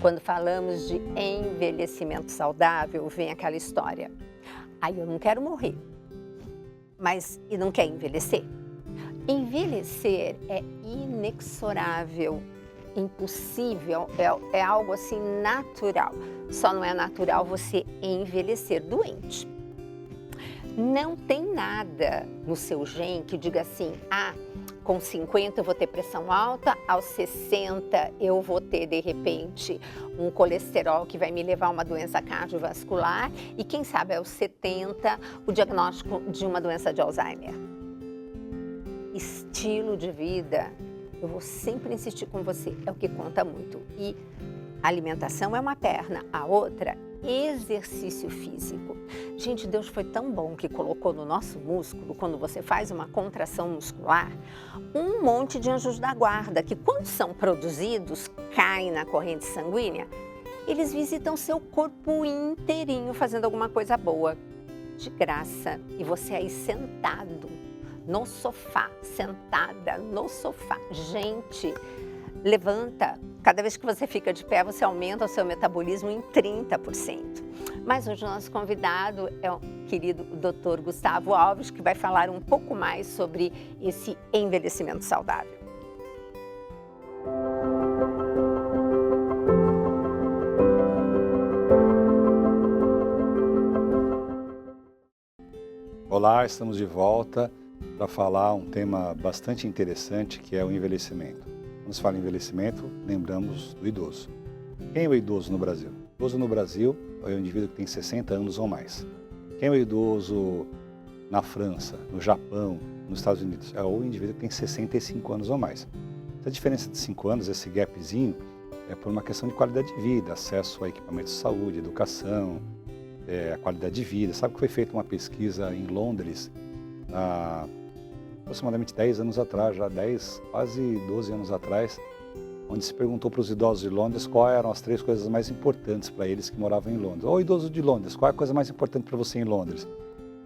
Quando falamos de envelhecimento saudável, vem aquela história. Eu não quero morrer, mas e não quer envelhecer? Envelhecer é inexorável, impossível, é algo assim natural. Só não é natural você envelhecer doente. Não tem nada no seu gene que diga assim, com 50 eu vou ter pressão alta, aos 60 eu vou ter, de repente, um colesterol que vai me levar a uma doença cardiovascular e quem sabe aos 70 o diagnóstico de uma doença de Alzheimer. Estilo de vida, eu vou sempre insistir com você, é o que conta muito. E alimentação é uma perna, a outra, exercício físico. Gente, Deus foi tão bom que colocou no nosso músculo, quando você faz uma contração muscular, um monte de anjos da guarda, que quando são produzidos, caem na corrente sanguínea, eles visitam seu corpo inteirinho fazendo alguma coisa boa, de graça. E você aí sentado no sofá, sentada no sofá. Gente, levanta. Cada vez que você fica de pé, você aumenta o seu metabolismo em 30%. Mas hoje o nosso convidado é o querido Dr. Gustavo Alves, que vai falar um pouco mais sobre esse envelhecimento saudável. Olá, estamos de volta para falar um tema bastante interessante, que é o envelhecimento. Quando se fala em envelhecimento, lembramos do idoso. Quem é o idoso no Brasil? O idoso no Brasil é o indivíduo que tem 60 anos ou mais. Quem é o idoso na França, no Japão, nos Estados Unidos? É o indivíduo que tem 65 anos ou mais. Essa diferença de 5 anos, esse gapzinho, é por uma questão de qualidade de vida, acesso a equipamentos de saúde, educação, a qualidade de vida. Sabe que foi feita uma pesquisa em Londres, há aproximadamente 10 anos atrás, já 10, quase 12 anos atrás, onde se perguntou para os idosos de Londres quais eram as 3 coisas mais importantes para eles que moravam em Londres. Ô idoso de Londres, qual é a coisa mais importante para você em Londres?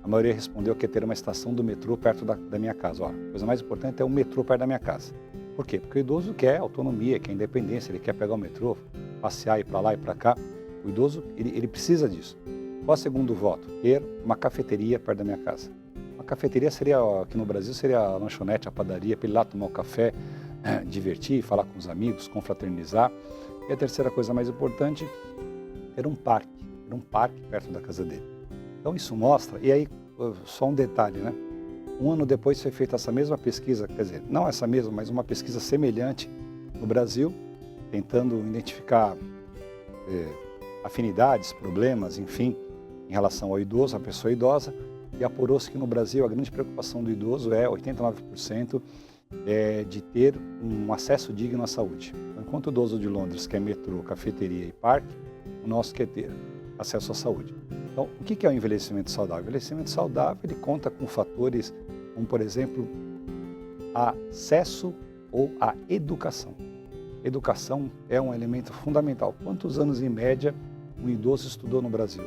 A maioria respondeu que é ter uma estação do metrô perto da minha casa. A coisa mais importante é o metrô perto da minha casa. Por quê? Porque o idoso quer autonomia, quer independência, ele quer pegar o metrô, passear, ir para lá e para cá. O idoso, ele precisa disso. Qual é o segundo voto? Ter uma cafeteria perto da minha casa. Uma cafeteria seria, aqui no Brasil, seria a lanchonete, a padaria, para ir lá tomar um café, divertir, falar com os amigos, confraternizar. E a terceira coisa mais importante, ter um parque perto da casa dele. Então isso mostra, e aí só um detalhe, né? Um ano depois foi feita essa mesma pesquisa, quer dizer, não essa mesma, mas uma pesquisa semelhante no Brasil, tentando identificar afinidades, problemas, enfim, em relação ao idoso, à pessoa idosa, e apurou-se que no Brasil a grande preocupação do idoso é 89% de ter um acesso digno à saúde. Então, enquanto o idoso de Londres quer metrô, cafeteria e parque, o nosso quer ter acesso à saúde. Então, o que é o envelhecimento saudável? O envelhecimento saudável ele conta com fatores como, por exemplo, acesso ou a educação. Educação é um elemento fundamental. Quantos anos, em média, um idoso estudou no Brasil?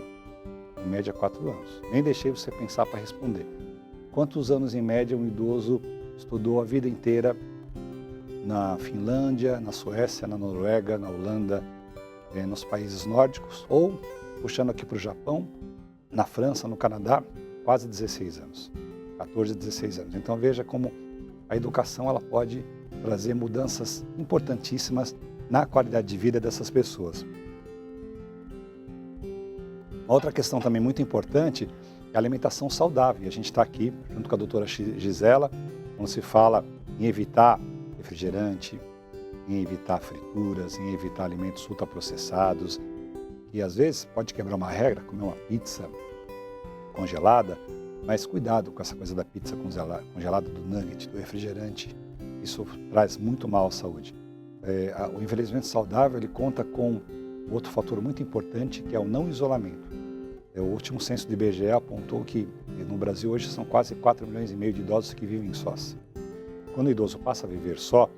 Em média, 4 anos. Nem deixei você pensar para responder. Quantos anos, em média, um idoso estudou a vida inteira na Finlândia, na Suécia, na Noruega, na Holanda, nos países nórdicos? Ou, puxando aqui para o Japão, na França, no Canadá, quase 16 anos. 14, 16 anos. Então, veja como a educação ela pode trazer mudanças importantíssimas na qualidade de vida dessas pessoas. Uma outra questão também muito importante é a alimentação saudável. E a gente está aqui, junto com a doutora Gisela, quando se fala em evitar refrigerante, em evitar frituras, em evitar alimentos ultraprocessados, e às vezes pode quebrar uma regra, comer uma pizza congelada, mas cuidado com essa coisa da pizza congelada, do nugget, do refrigerante. Isso traz muito mal à saúde. O envelhecimento saudável ele conta com outro fator muito importante, que é o não isolamento. O último censo do IBGE apontou que no Brasil hoje são quase 4,5 milhões de idosos que vivem sós. Quando o idoso passa a viver só,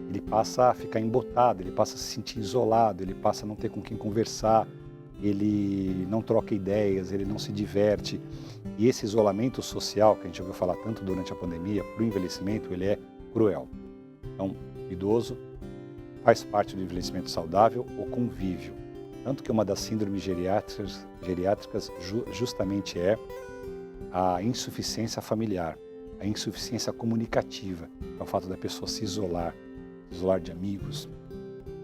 ele passa a ficar embotado, ele passa a se sentir isolado, ele passa a não ter com quem conversar, ele não troca ideias, ele não se diverte. E esse isolamento social, que a gente ouviu falar tanto durante a pandemia, para o envelhecimento, ele é cruel. Então, o idoso faz parte do envelhecimento saudável o convívio. Tanto que uma das síndromes geriátricas justamente é a insuficiência familiar, a insuficiência comunicativa, é o fato da pessoa se isolar de amigos,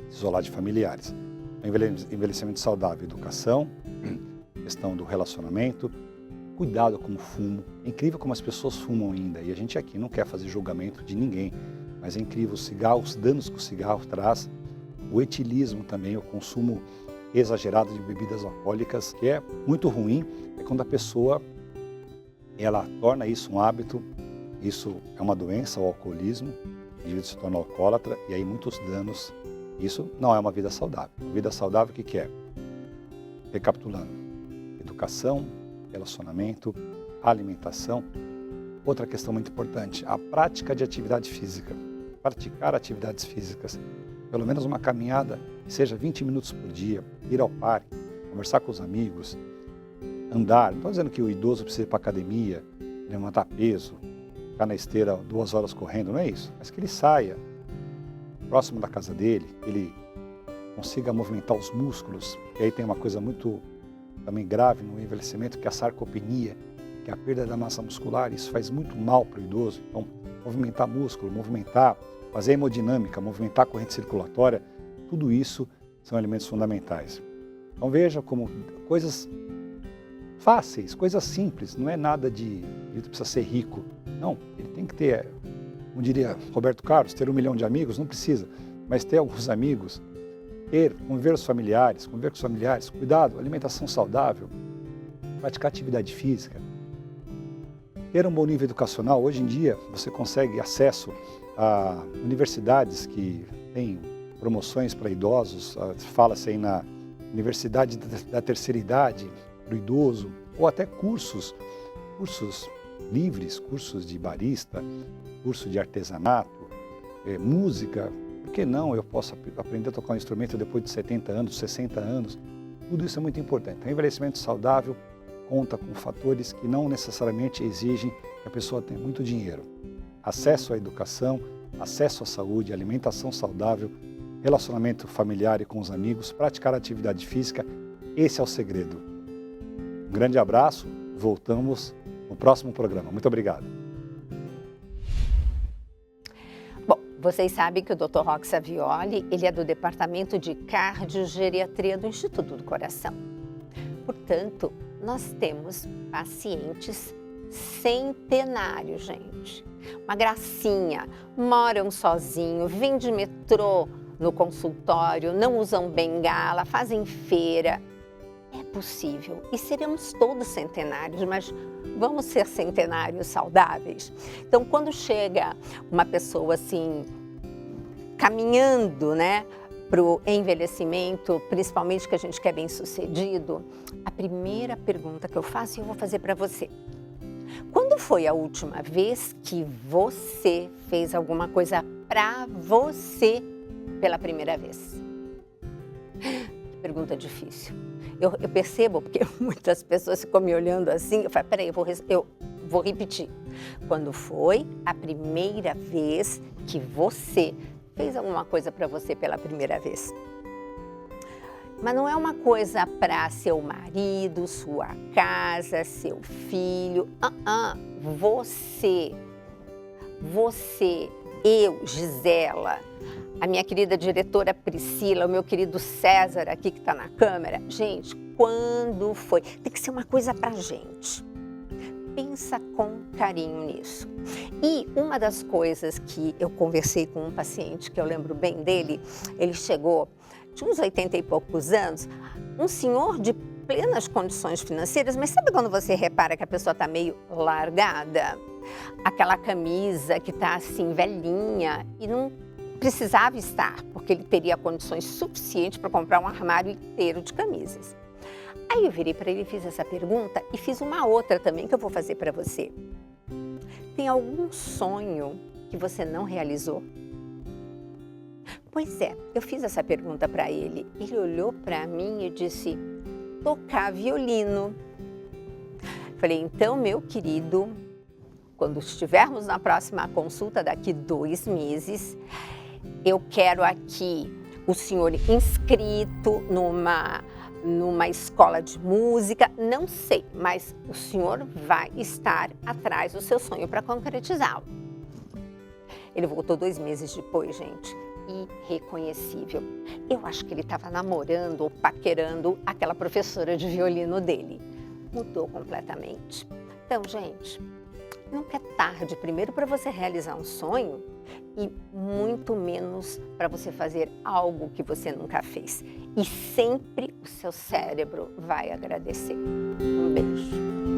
se isolar de familiares. Envelhecimento saudável, educação, questão do relacionamento, cuidado com o fumo. É incrível como as pessoas fumam ainda, e a gente aqui não quer fazer julgamento de ninguém, mas é incrível o cigarro, os danos que o cigarro traz, o etilismo também, o consumo exagerado de bebidas alcoólicas, que é muito ruim, é quando a pessoa ela torna isso um hábito, isso é uma doença, o alcoolismo, o indivíduo se torna alcoólatra e aí muitos danos. Isso não é uma vida saudável. Uma vida saudável o que é? Recapitulando, educação, relacionamento, alimentação. Outra questão muito importante, a prática de atividade física. Praticar atividades físicas, pelo menos uma caminhada, seja 20 minutos por dia, ir ao parque, conversar com os amigos, andar. Não estou dizendo que o idoso precisa ir para a academia, levantar peso, ficar na esteira 2 horas correndo, não é isso. Mas que ele saia próximo da casa dele, ele consiga movimentar os músculos. E aí tem uma coisa muito também grave no envelhecimento, que é a sarcopenia, que é a perda da massa muscular. Isso faz muito mal para o idoso. Então, movimentar músculo, fazer hemodinâmica, movimentar a corrente circulatória, tudo isso são elementos fundamentais. Então veja como coisas fáceis, coisas simples, não é nada de ele precisa ser rico. Não, ele tem que ter, como diria Roberto Carlos, ter 1 milhão de amigos, não precisa, mas ter alguns amigos, conviver com os familiares, cuidado, alimentação saudável, praticar atividade física, ter um bom nível educacional. Hoje em dia você consegue acesso a universidades que têm promoções para idosos, fala-se aí na Universidade da Terceira Idade, para o idoso, ou até cursos livres, cursos de barista, curso de artesanato, música. Por que não eu posso aprender a tocar um instrumento depois de 70 anos, 60 anos? Tudo isso é muito importante. O envelhecimento saudável conta com fatores que não necessariamente exigem que a pessoa tenha muito dinheiro. Acesso à educação, acesso à saúde, alimentação saudável, relacionamento familiar e com os amigos, praticar atividade física, esse é o segredo. Um grande abraço, voltamos no próximo programa. Muito obrigado. Bom, vocês sabem que o Dr. Roque Savioli, ele é do Departamento de Cardiogeriatria do Instituto do Coração. Portanto, nós temos pacientes centenários, gente. Uma gracinha, moram sozinhos, vêm de metrô no consultório, não usam bengala, fazem feira. É possível. E seremos todos centenários, mas vamos ser centenários saudáveis. Então, quando chega uma pessoa assim, caminhando, né, para o envelhecimento, principalmente que a gente quer bem-sucedido, a primeira pergunta que eu faço, eu vou fazer para você. Quando foi a última vez que você fez alguma coisa para você pela primeira vez? Pergunta difícil. Eu percebo, porque muitas pessoas ficam me olhando assim, eu falo, peraí, eu vou repetir. Quando foi a primeira vez que você fez alguma coisa para você pela primeira vez? Mas não é uma coisa para seu marido, sua casa, seu filho. Você, eu, Gisela, a minha querida diretora Priscila, o meu querido César aqui que está na câmera. Gente, quando foi? Tem que ser uma coisa para a gente. Pensa com carinho nisso. E uma das coisas que eu conversei com um paciente, que eu lembro bem dele, ele chegou, tinha uns 80 e poucos anos, um senhor de plenas condições financeiras, mas sabe quando você repara que a pessoa está meio largada? Aquela camisa que está assim, velhinha, e não precisava estar, porque ele teria condições suficientes para comprar um armário inteiro de camisas. Aí eu virei para ele e fiz essa pergunta e fiz uma outra também que eu vou fazer para você. Tem algum sonho que você não realizou? Pois é, eu fiz essa pergunta para ele. Ele olhou para mim e disse, tocar violino. Falei, então, meu querido, quando estivermos na próxima consulta daqui 2 meses, eu quero aqui o senhor inscrito numa escola de música, não sei, mas o senhor vai estar atrás do seu sonho para concretizá-lo. Ele voltou 2 meses depois, gente, irreconhecível. Eu acho que ele estava namorando ou paquerando aquela professora de violino dele. Mudou completamente. Então, gente, nunca é tarde, primeiro, para você realizar um sonho e muito menos para você fazer algo que você nunca fez. E sempre o seu cérebro vai agradecer. Um beijo.